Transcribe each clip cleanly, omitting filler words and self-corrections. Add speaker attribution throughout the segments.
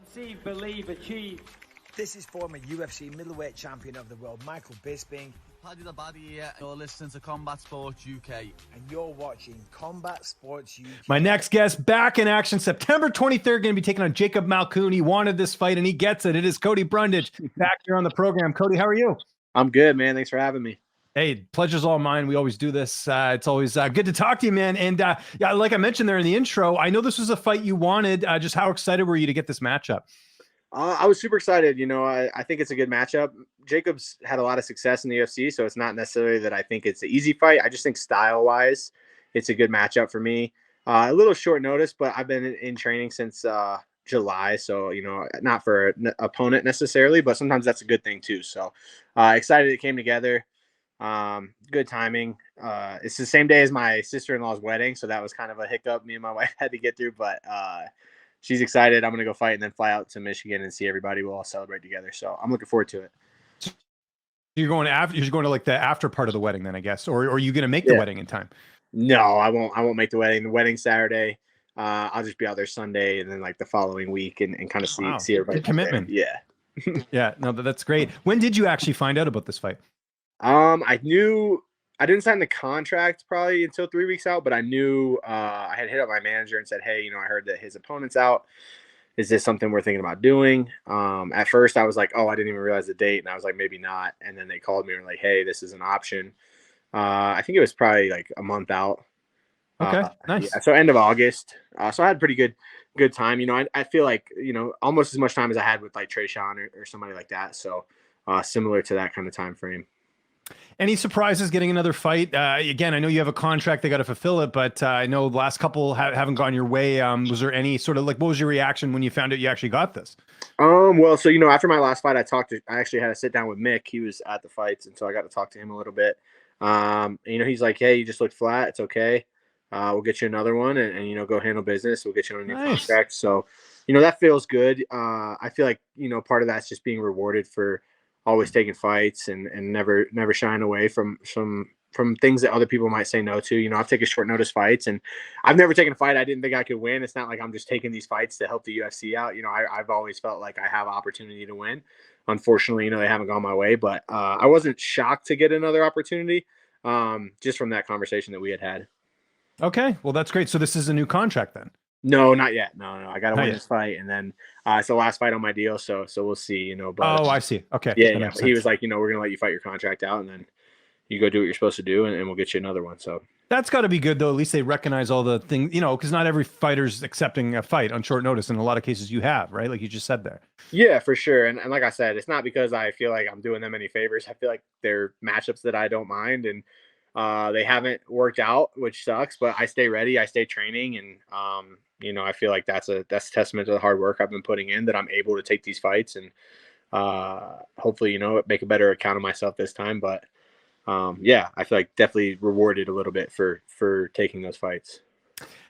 Speaker 1: See, believe, achieve.
Speaker 2: This is former UFC middleweight champion of the world, Michael Bisping.
Speaker 3: Paddy the Baddy here. You're listening to Combat Sports UK.
Speaker 2: And you're watching Combat Sports UK.
Speaker 4: My next guest back in action September 23rd, going to be taking on Jacob Malkoun. He wanted this fight and he gets it. It is Cody Brundage back here on the program. Cody, how are you?
Speaker 5: I'm good, man. Thanks for having me.
Speaker 4: Hey, pleasure's all mine. We always do this. It's always good to talk to you, man. And yeah, like I mentioned there in the intro, I know this was a fight you wanted. Just how excited were you to get this matchup?
Speaker 5: I was super excited. You know, I think it's a good matchup. Jacob's had a lot of success in the UFC, so it's not necessarily that I think it's an easy fight. I just think style-wise, it's a good matchup for me. A little short notice, but I've been in training since July, so, you know, not for an opponent necessarily, but sometimes that's a good thing too. So excited it came together. Good timing. It's the same day as my sister-in-law's wedding, so that was kind of a hiccup me and my wife had to get through, but she's excited. I'm going to go fight and then fly out to Michigan and see everybody. We'll all celebrate together. So I'm looking forward to it.
Speaker 4: You're going to like the after part of the wedding then, I guess, or are you going to make the wedding in time?
Speaker 5: No, I won't make the wedding. The wedding's Saturday. I'll just be out there Sunday and then like the following week and kind of see everybody.
Speaker 4: Good commitment.
Speaker 5: Yeah.
Speaker 4: Yeah. No, that's great. When did you actually find out about this fight?
Speaker 5: I knew I didn't sign the contract probably until 3 weeks out, but I knew I had hit up my manager and said, hey, you know, I heard that his opponent's out. Is this something we're thinking about doing? At first I was like, oh, I didn't even realize the date. And I was like, maybe not. And then they called me and were like, hey, this is an option. I think it was probably like a month out.
Speaker 4: Okay, nice.
Speaker 5: Yeah, so end of August. So I had pretty good time. You know, I feel like, you know, almost as much time as I had with like Trayshawn or somebody like that. So similar to that kind of time frame.
Speaker 4: Any surprises getting another fight? Again, I know you have a contract, they got to fulfill it, but I know the last couple haven't gone your way. Was there any sort of like, what was your reaction when you found out you actually got this?
Speaker 5: Well, so, you know, after my last fight, I actually had a sit down with Mick. He was at the fights. And so I got to talk to him a little bit. You know, he's like, hey, you just looked flat. It's okay. We'll get you another one and, you know, go handle business. We'll get you on a new contract. So, you know, that feels good. I feel like, you know, part of that's just being rewarded for always taking fights and never shying away from things that other people might say no to. You know, I've taken short notice fights and I've never taken a fight I didn't think I could win. It's not like I'm just taking these fights to help the UFC out. You know, I've always felt like I have opportunity to win. Unfortunately, you know, they haven't gone my way, but I wasn't shocked to get another opportunity just from that conversation that we had.
Speaker 4: Okay, well, that's great. So this is a new contract then?
Speaker 5: No, not yet. No. I got to win this fight, and then it's the last fight on my deal. So we'll see. You know, but
Speaker 4: I see. Okay,
Speaker 5: yeah. He was like, you know, we're gonna let you fight your contract out, and then you go do what you're supposed to do, and we'll get you another one. So
Speaker 4: that's got to be good, though. At least they recognize all the things, you know, because not every fighter's accepting a fight on short notice. In a lot of cases, you have, right? Like you just said there.
Speaker 5: Yeah, for sure. And like I said, it's not because I feel like I'm doing them any favors. I feel like they're matchups that I don't mind, and they haven't worked out, which sucks. But I stay ready. I stay training, and you know, I feel like that's a testament to the hard work I've been putting in that I'm able to take these fights and hopefully, you know, make a better account of myself this time. But yeah, I feel like definitely rewarded a little bit for taking those fights.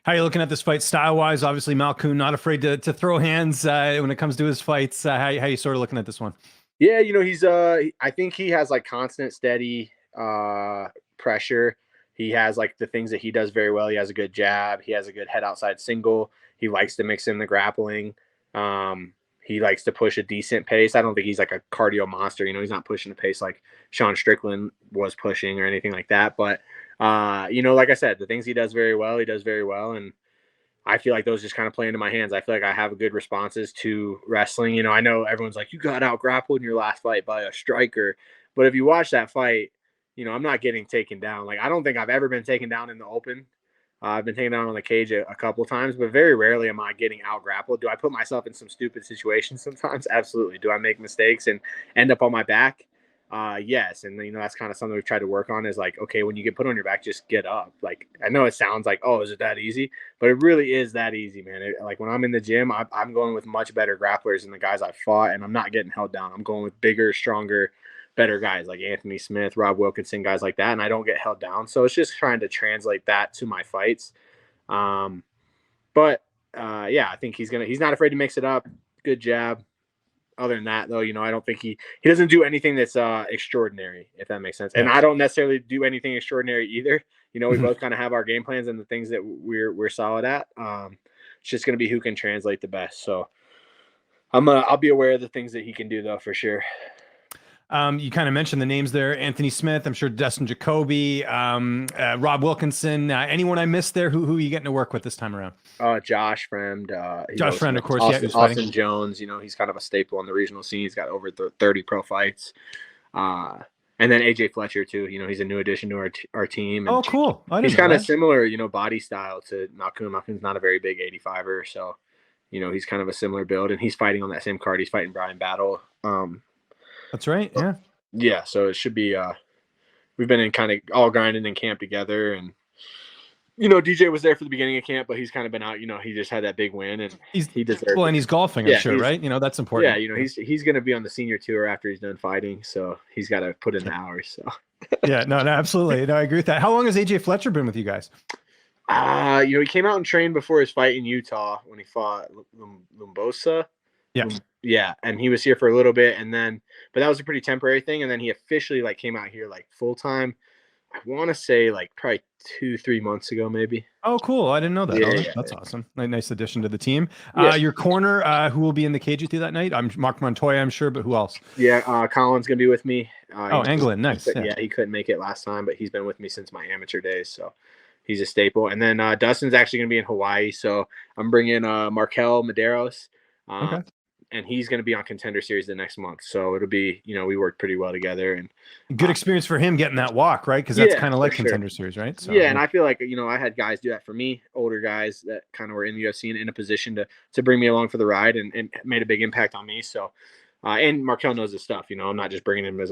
Speaker 4: How are you looking at this fight style-wise? Obviously, Malkoun not afraid to throw hands when it comes to his fights. How you sort of looking at this one?
Speaker 5: Yeah, you know, he's I think he has like constant, steady pressure. He has like the things that he does very well. He has a good jab. He has a good head outside single. He likes to mix in the grappling. He likes to push a decent pace. I don't think he's like a cardio monster. You know, he's not pushing a pace like Sean Strickland was pushing or anything like that. But, you know, like I said, the things he does very well, he does very well. And I feel like those just kind of play into my hands. I feel like I have good responses to wrestling. You know, I know everyone's like, you got out grappled in your last fight by a striker. But if you watch that fight, you know, I'm not getting taken down. Like, I don't think I've ever been taken down in the open. I've been taken down on the cage a couple of times, but very rarely am I getting out grappled. Do I put myself in some stupid situations sometimes? Absolutely. Do I make mistakes and end up on my back? Yes. And, you know, that's kind of something we've tried to work on is like, okay, when you get put on your back, just get up. Like, I know it sounds like, oh, is it that easy? But it really is that easy, man. Like when I'm in the gym, I'm going with much better grapplers than the guys I fought, and I'm not getting held down. I'm going with bigger, stronger, better guys like Anthony Smith, Rob Wilkinson, guys like that, and I don't get held down. So it's just trying to translate that to my fights. But yeah, I think he's not afraid to mix it up. Good jab. Other than that, though, you know, I don't think he doesn't do anything that's extraordinary, if that makes sense. And I don't necessarily do anything extraordinary either. You know, we both kind of have our game plans and the things that we're solid at. It's just going to be who can translate the best. So I'll be aware of the things that he can do though, for sure.
Speaker 4: You kind of mentioned the names there. Anthony Smith, I'm sure Dustin Jacoby, Rob Wilkinson, anyone I missed there? Who are you getting to work with this time around?
Speaker 5: Josh Friend,
Speaker 4: Josh Friend, of course.
Speaker 5: Austin Jones, he's kind of a staple on the regional scene. He's got over 30 pro fights. And then AJ Fletcher too. He's a new addition to our team. And
Speaker 4: cool.
Speaker 5: He's kind of similar, body style to Malkoun. Malkoun's not a very big 85er, so he's kind of a similar build, and he's fighting on that same card. He's fighting Brian Battle.
Speaker 4: That's right. Yeah.
Speaker 5: Yeah. So it should be. We've been in kind of all grinding in camp together, and DJ was there for the beginning of camp, but he's kind of been out. He just had that big win, and he deserves.
Speaker 4: Well, and he's golfing, I'm sure, right? That's important.
Speaker 5: Yeah, he's going to be on the senior tour after he's done fighting, so he's got to put in the hours. So.
Speaker 4: Yeah, no, absolutely. No, I agree with that. How long has AJ Fletcher been with you guys?
Speaker 5: He came out and trained before his fight in Utah when he fought Lumbosa.
Speaker 4: Yeah.
Speaker 5: Yeah, and he was here for a little bit, but that was a pretty temporary thing, and then he officially came out here full time. I want to say probably 2-3 months ago, maybe.
Speaker 4: Oh, cool! I didn't know that. That's awesome. Nice addition to the team. Your corner, who will be in the cage with you that night? I'm Mark Montoya, I'm sure, but who else?
Speaker 5: Yeah, Colin's gonna be with me.
Speaker 4: Anglin, nice.
Speaker 5: Yeah, he couldn't make it last time, but he's been with me since my amateur days, so he's a staple. And then Dustin's actually gonna be in Hawaii, so I'm bringing Markel Medeiros.
Speaker 4: Okay.
Speaker 5: And he's going to be on Contender Series the next month. So it'll be, we work pretty well together, and
Speaker 4: good experience for him getting that walk, right? Because that's kind of like Contender Series, right?
Speaker 5: So, yeah, and I feel like, I had guys do that for me, older guys that kind of were in the UFC and in a position to bring me along for the ride, and made a big impact on me. So, and Markel knows his stuff, I'm not just bringing him as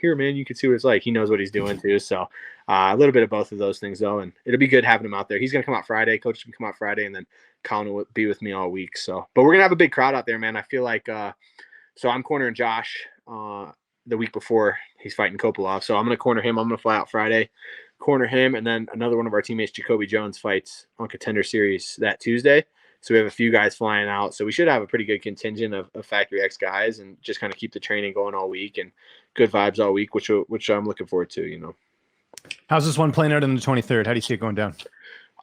Speaker 5: here, man, you can see what it's like. He knows what he's doing too. So a little bit of both of those things though. And it'll be good having him out there. He's going to come out Friday. Coach can come out Friday, and then Colin will be with me all week. So, but we're going to have a big crowd out there, man. I feel like, so I'm cornering Josh the week before he's fighting Kopolov. So I'm going to corner him. I'm going to fly out Friday, corner him. And then another one of our teammates, Jacoby Jones, fights on Contender Series that Tuesday. So we have a few guys flying out. So we should have a pretty good contingent of Factory X guys, and just kind of keep the training going all week and good vibes all week, which I'm looking forward to,
Speaker 4: How's this one playing out on the 23rd? How do you see it going down?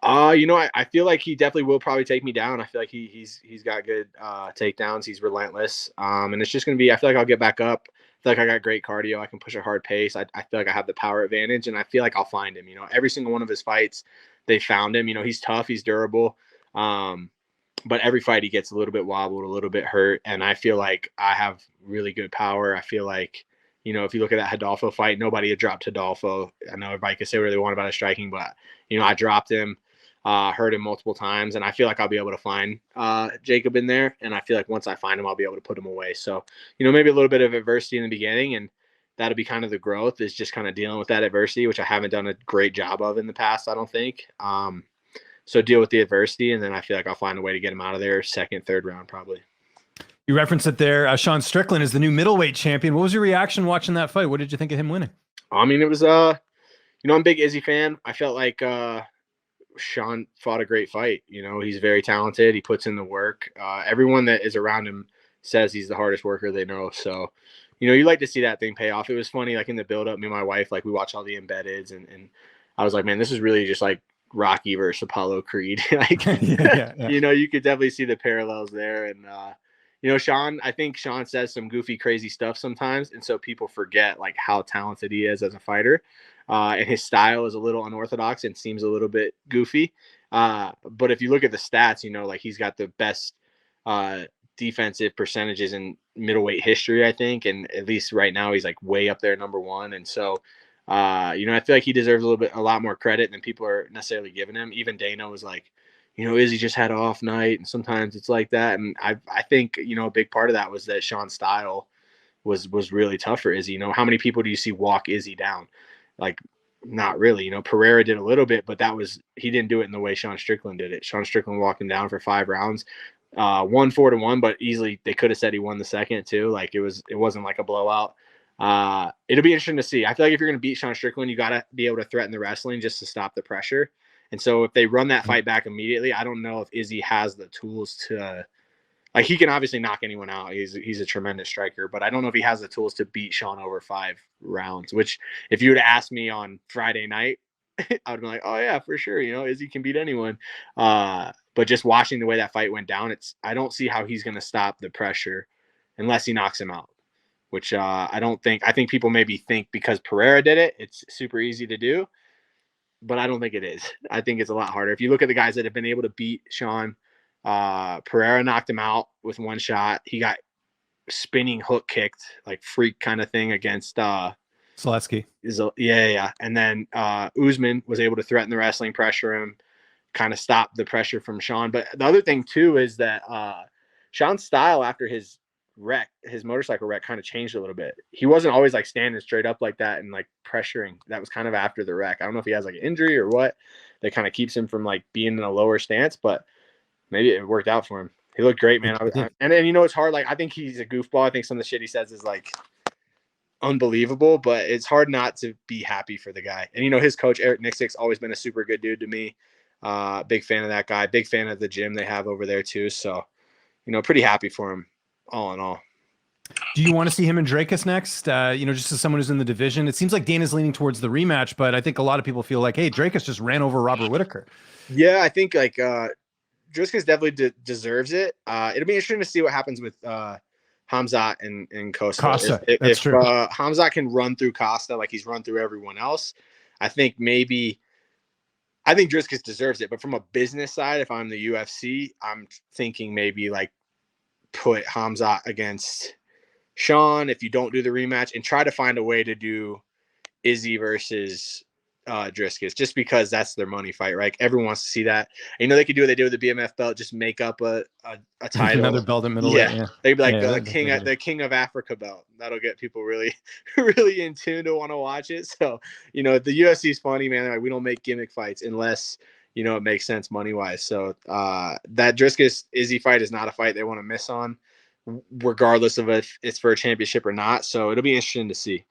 Speaker 5: I feel like he definitely will probably take me down. I feel like he's got good takedowns. He's relentless. And it's just going to be, I feel like I'll get back up. I feel like I got great cardio. I can push a hard pace. I feel like I have the power advantage, and I feel like I'll find him. Every single one of his fights, they found him. He's tough. He's durable. But every fight he gets a little bit wobbled, a little bit hurt. And I feel like I have really good power. I feel like, if you look at that Hidalgo fight, nobody had dropped Hidalgo. I know everybody can say whatever they want about his striking, but, I dropped him, hurt him multiple times. And I feel like I'll be able to find Jacob in there. And I feel like once I find him, I'll be able to put him away. So, maybe a little bit of adversity in the beginning, and that'll be kind of the growth, is just kind of dealing with that adversity, which I haven't done a great job of in the past, I don't think. So deal with the adversity, and then I feel like I'll find a way to get him out of there second, third round probably.
Speaker 4: You referenced it there. Sean Strickland is the new middleweight champion. What was your reaction watching that fight? What did you think of him winning?
Speaker 5: I mean, it was, I'm a big Izzy fan. I felt like Sean fought a great fight. He's very talented. He puts in the work. Everyone that is around him says he's the hardest worker they know. So, you like to see that thing pay off. It was funny, in the build-up, me and my wife, we watch all the embeddeds, and I was like, man, this is really just Rocky versus Apollo Creed. Yeah. You could definitely see the parallels there. And Sean, I think Sean says some goofy, crazy stuff sometimes, and so people forget how talented he is as a fighter. And his style is a little unorthodox and seems a little bit goofy. But if you look at the stats, he's got the best defensive percentages in middleweight history, I think, and at least right now he's way up there, number one. And so I feel like he deserves a lot more credit than people are necessarily giving him. Even Dana was like, Izzy just had an off night, and sometimes it's like that. And I think, a big part of that was that Sean's style was really tough for Izzy. How many people do you see walk Izzy down? Not really. Pereira did a little bit, but he didn't do it in the way Sean Strickland did it. Sean Strickland walked him down for 5 rounds, won 4-1, but easily they could have said he won the second too. It wasn't like a blowout. It'll be interesting to see. I feel like if you're going to beat Sean Strickland, you got to be able to threaten the wrestling just to stop the pressure. And so if they run that fight back immediately, I don't know if Izzy has the tools to, he can obviously knock anyone out. He's a tremendous striker, but I don't know if he has the tools to beat Sean over 5 rounds, which if you would have asked me on Friday night, I would be like, oh yeah, for sure. Izzy can beat anyone. But just watching the way that fight went down, I don't see how he's going to stop the pressure unless he knocks him out, which I don't think. I think people maybe think because Pereira did it, it's super easy to do, but I don't think it is. I think it's a lot harder. If you look at the guys that have been able to beat Sean, Pereira knocked him out with one shot. He got spinning hook kicked, like freak kind of thing against
Speaker 4: Seletsky.
Speaker 5: Yeah. And then Usman was able to threaten the wrestling, pressure him, kind of stop the pressure from Sean. But the other thing too is that Sean's style after his motorcycle wreck kind of changed a little bit. He wasn't always like standing straight up like that and like pressuring. That was kind of after the wreck. I don't know if he has like an injury or what that kind of keeps him from like being in a lower stance, but maybe it worked out for him. He looked great, man. And then it's hard. Like I think he's a goofball. I think some of the shit he says is like unbelievable, but it's hard not to be happy for the guy. And his coach Eric Nixick's always been a super good dude to me. Big fan of that guy. Big fan of the gym they have over there too. So, pretty happy for him all in all.
Speaker 4: Do you want to see him and Dracus next? Just as someone who's in the division, it seems like Dana's leaning towards the rematch, but I think a lot of people feel like, hey, Dracus just ran over Robert Whitaker.
Speaker 5: Yeah, I think like Dracus definitely deserves it. It'll be interesting to see what happens with Hamzat and Costa. If true. Hamzat can run through Costa like he's run through everyone else, I think Dricus deserves it. But from a business side, if I'm the UFC, I'm thinking maybe like put Hamzat against Sean if you don't do the rematch and try to find a way to do Izzy versus Dricus, just because that's their money fight, right? Everyone wants to see that. And, they could do what they do with the BMF belt, just make up a title,
Speaker 4: another belt at middleweight. Yeah.
Speaker 5: They'd be like the king of Africa belt. That'll get people really, really in tune to want to watch it. So, the UFC is funny, man. Like, we don't make gimmick fights unless it makes sense money wise. So that Dricus Izzy fight is not a fight they want to miss on, regardless of if it's for a championship or not. So it'll be interesting to see.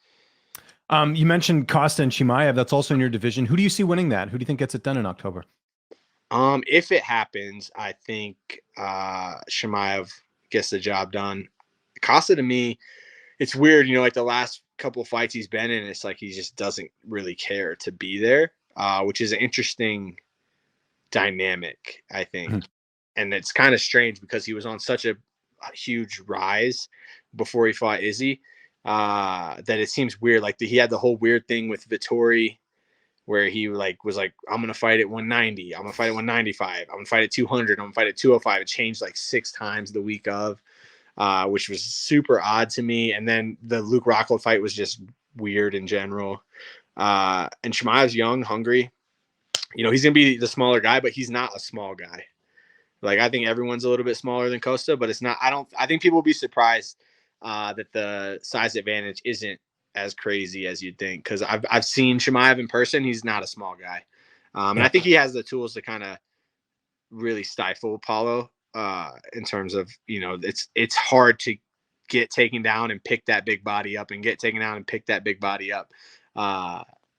Speaker 4: You mentioned Costa and Chimaev. That's also in your division. Who do you see winning that? Who do you think gets it done in October?
Speaker 5: If it happens, I think Chimaev gets the job done. Costa, to me, it's weird. Like the last couple of fights he's been in, it's like he just doesn't really care to be there, which is an interesting dynamic, I think. Mm-hmm. And it's kind of strange because he was on such a huge rise before he fought Izzy. That it seems weird. Like he had the whole weird thing with Vettori where he was like, I'm going to fight at 190. I'm going to fight at 195. I'm going to fight at 200. I'm going to fight at 205. It changed like 6 times the week of, which was super odd to me. And then the Luke Rockhold fight was just weird in general. And Chimaev's young, hungry. He's going to be the smaller guy, but he's not a small guy. Like, I think everyone's a little bit smaller than Costa, but it's not, I think people will be surprised that the size advantage isn't as crazy as you'd think. Cause I've seen Chimaev in person. He's not a small guy. And I think he has the tools to kind of really stifle Paulo in terms of, it's hard to get taken down and pick that big body up and get taken down and pick that big body up.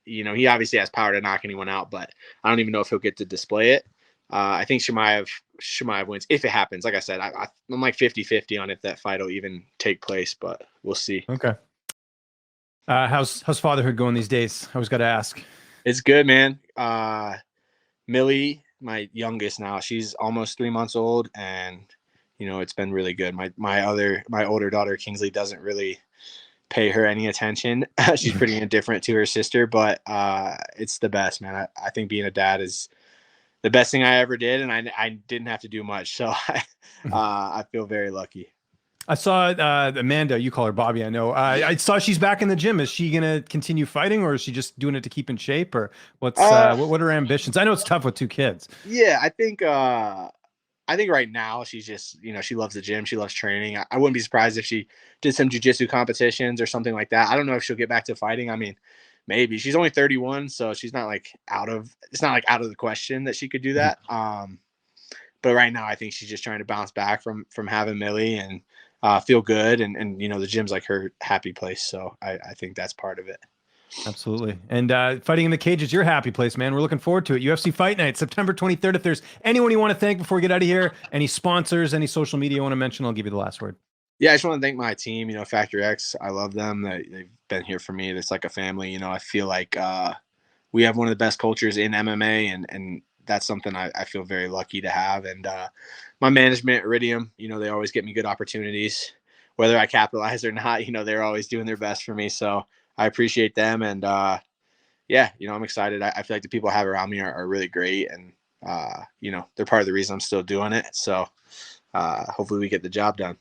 Speaker 5: He obviously has power to knock anyone out, but I don't even know if he'll get to display it. I think Chimaev wins if it happens. Like I said, I'm like 50-50 on if that fight will even take place, but we'll see.
Speaker 4: Okay. How's fatherhood going these days? I always got to ask.
Speaker 5: It's good, man. Millie, my youngest now, she's almost 3 months old, and it's been really good. My older daughter Kingsley doesn't really pay her any attention. She's pretty indifferent to her sister, but it's the best, man. I think being a dad is the best thing I ever did, and I didn't have to do much, so I feel very lucky.
Speaker 4: I saw Amanda, you call her Bobby, I know. I saw she's back in the gym. Is she going to continue fighting, or is she just doing it to keep in shape, or what are her ambitions? I know it's tough with 2 kids.
Speaker 5: Yeah, I think right now she's just, she loves the gym. She loves training. I wouldn't be surprised if she did some jiu-jitsu competitions or something like that. I don't know if she'll get back to fighting. I mean, maybe. She's only 31, so she's not like it's not like out of the question that she could do that. But right now I think she's just trying to bounce back from having Millie and feel good. And the gym's like her happy place. So I think that's part of it.
Speaker 4: Absolutely. And fighting in the cage is your happy place, man. We're looking forward to it. UFC Fight Night, September 23rd. If there's anyone you want to thank before we get out of here, any sponsors, any social media you want to mention, I'll give you the last word.
Speaker 5: Yeah, I just want to thank my team, Factor X. I love them. They've been here for me. It's like a family. I feel like we have one of the best cultures in MMA, and that's something I feel very lucky to have. And my management, Iridium, they always get me good opportunities, whether I capitalize or not. They're always doing their best for me, so I appreciate them. And yeah, I'm excited. I feel like the people I have around me are really great, and they're part of the reason I'm still doing it. So hopefully we get the job done.